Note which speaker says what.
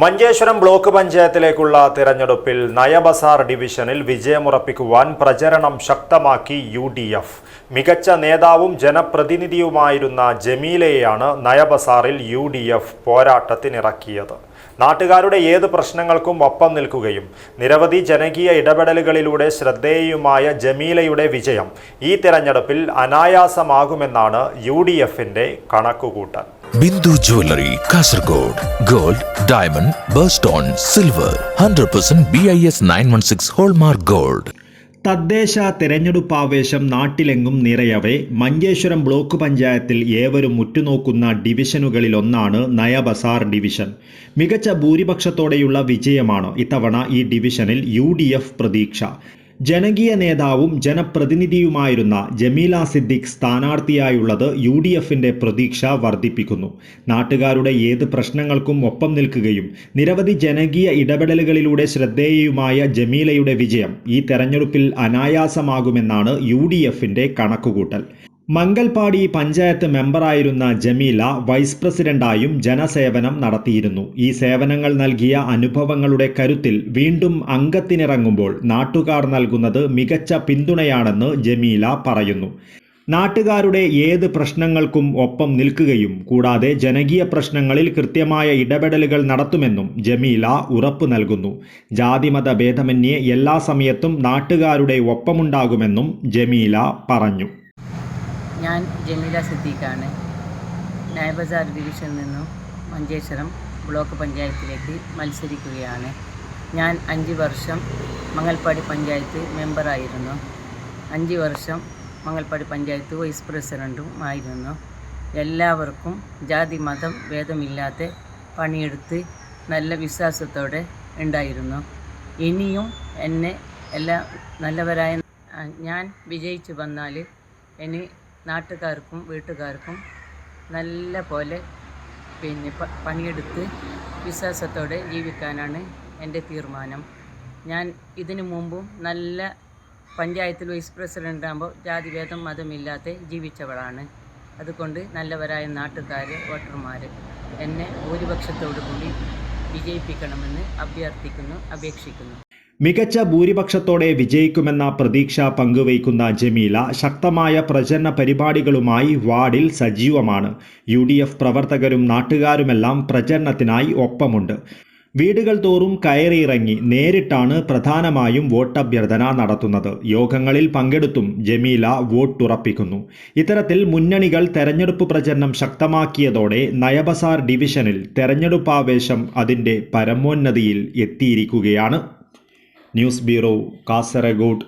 Speaker 1: Manjeshwaram block പഞ്ചായത്തിലേക്കുള്ള തിരഞ്ഞെടുപ്പിൽ നയബസാർ ഡിവിഷനിൽ വിജയമുറപ്പിക്കുവാൻ പ്രചരണം ശക്തമാക്കി UDF. മികച്ച നേതാവും ജനപ്രതിനിധിയുമായിരുന്ന ജമീലയെയാണ് നയബസാറിൽ UDF പോരാട്ടത്തിനിറക്കിയത്. നാട്ടുകാരുടെ ഏത് പ്രശ്നങ്ങൾക്കും ഒപ്പം നിൽക്കുകയും നിരവധി ജനകീയ ഇടപെടലുകളിലൂടെ ശ്രദ്ധേയയുമായ ജമീലയുടെ വിജയം ഈ തിരഞ്ഞെടുപ്പിൽ അനായാസമാകുമെന്നാണ് UDFന്റെ കണക്കുകൂട്ടൽ.
Speaker 2: Bindu Jewelry, Kasaragod. Gold, diamond, birthstone, silver. 100% BIS 916 Hallmark Gold.
Speaker 3: തദ്ദേശ തെരഞ്ഞെടുപ്പാവേശം നാട്ടിലെങ്ങും നിറയവേ മഞ്ചേശ്വരം ബ്ലോക്ക് പഞ്ചായത്തിൽ ഏവരും ഉറ്റുനോക്കുന്ന ഡിവിഷനുകളിലൊന്നാണ് നയബസാർ ഡിവിഷൻ. മികച്ച ഭൂരിപക്ഷത്തോടെയുള്ള വിജയമാണ് ഇത്തവണ ഈ ഡിവിഷനിൽ UDF പ്രതീക്ഷ. ജനകീയ നേതാവും ജനപ്രതിനിധിയുമായിരുന്ന ജമീല സിദ്ദിഖ് സ്ഥാനാർത്ഥിയായുള്ളത് UDFന്റെ പ്രതീക്ഷ വർദ്ധിപ്പിക്കുന്നു. നാട്ടുകാരുടെ ഏത് പ്രശ്നങ്ങൾക്കും ഒപ്പം നിൽക്കുകയും നിരവധി ജനകീയ ഇടപെടലുകളിലൂടെ ശ്രദ്ധേയയുമായ ജമീലയുടെ വിജയം ഈ തെരഞ്ഞെടുപ്പിൽ അനായാസമാകുമെന്നാണ് UDFന്റെ കണക്കുകൂട്ടൽ. മംഗൽപാടി പഞ്ചായത്ത് മെമ്പറായിരുന്ന ജമീല വൈസ് പ്രസിഡന്റായും ജനസേവനം നടത്തിയിരുന്നു. ഈ സേവനങ്ങൾ നൽകിയ അനുഭവങ്ങളുടെ കരുത്തിൽ വീണ്ടും അംഗത്തിനിറങ്ങുമ്പോൾ നാട്ടുകാർ നൽകുന്നത് മികച്ച പിന്തുണയാണെന്ന് ജമീല പറയുന്നു. നാട്ടുകാരുടെ ഏത് പ്രശ്നങ്ങൾക്കും ഒപ്പം നിൽക്കുകയും കൂടാതെ ജനകീയ പ്രശ്നങ്ങളിൽ കൃത്യമായ ഇടപെടലുകൾ നടത്തുമെന്നും ജമീല ഉറപ്പു നൽകുന്നു. ജാതിമത ഭേദമന്യേ എല്ലാ സമയത്തും നാട്ടുകാരുടെ ഒപ്പമുണ്ടാകുമെന്നും ജമീല പറഞ്ഞു.
Speaker 4: ഞാൻ ജമീല സിദ്ദീഖാണ്. നയബസാർ ഡിവിഷനിൽ നിന്നും മഞ്ചേശ്വരം ബ്ലോക്ക് പഞ്ചായത്തിലേക്ക് മത്സരിക്കുകയാണ്. ഞാൻ 5 വർഷം മംഗൽപാടി പഞ്ചായത്ത് മെമ്പറായിരുന്നു. 5 വർഷം മംഗൽപാടി പഞ്ചായത്ത് വൈസ് പ്രസിഡൻറ്റും ആയിരുന്നു. എല്ലാവർക്കും ജാതി മതം ഭേദമില്ലാതെ പണിയെടുത്ത് നല്ല വിശ്വാസത്തോടെ ഉണ്ടായിരുന്നു. ഇനിയും എന്നെ എല്ലാ നല്ലവരായ ഞാൻ വിജയിച്ചു വന്നാൽ ഇനി നാട്ടുകാർക്കും വീട്ടുകാർക്കും നല്ല പോലെ പണിയെടുത്ത് വിശ്വാസത്തോടെ ജീവിക്കാനാണ് എൻ്റെ തീരുമാനം. ഞാൻ ഇതിനു മുമ്പും നല്ല പഞ്ചായത്തിൽ വൈസ് പ്രസിഡൻ്റ് ആകുമ്പോൾ ജാതിഭേദം മതമില്ലാതെ ജീവിച്ചവളാണ്. അതുകൊണ്ട് നല്ലവരായ നാട്ടുകാർ വോട്ടർമാർ എന്നെ ഭൂരിപക്ഷത്തോടു കൂടി വിജയിപ്പിക്കണമെന്ന് അപേക്ഷിക്കുന്നു.
Speaker 3: മികച്ച ഭൂരിപക്ഷത്തോടെ വിജയിക്കുമെന്ന പ്രതീക്ഷ പങ്കുവയ്ക്കുന്ന ജമീല ശക്തമായ പ്രചരണ പരിപാടികളുമായി വാർഡിൽ സജീവമാണ്. UDF പ്രവർത്തകരും നാട്ടുകാരുമെല്ലാം പ്രചരണത്തിനായി ഒപ്പമുണ്ട്. വീടുകൾ തോറും കയറിയിറങ്ങി നേരിട്ടാണ് പ്രധാനമായും വോട്ടഭ്യർത്ഥന നടത്തുന്നത്. യോഗങ്ങളിൽ പങ്കെടുത്തും ജമീല വോട്ടുറപ്പിക്കുന്നു. ഇത്തരത്തിൽ മുന്നണികൾ തെരഞ്ഞെടുപ്പ് പ്രചരണം ശക്തമാക്കിയതോടെ നയബസാർ ഡിവിഷനിൽ തെരഞ്ഞെടുപ്പാവേശം അതിൻ്റെ പരമോന്നതിയിൽ എത്തിയിരിക്കുകയാണ്. News bureau, Kasaragod.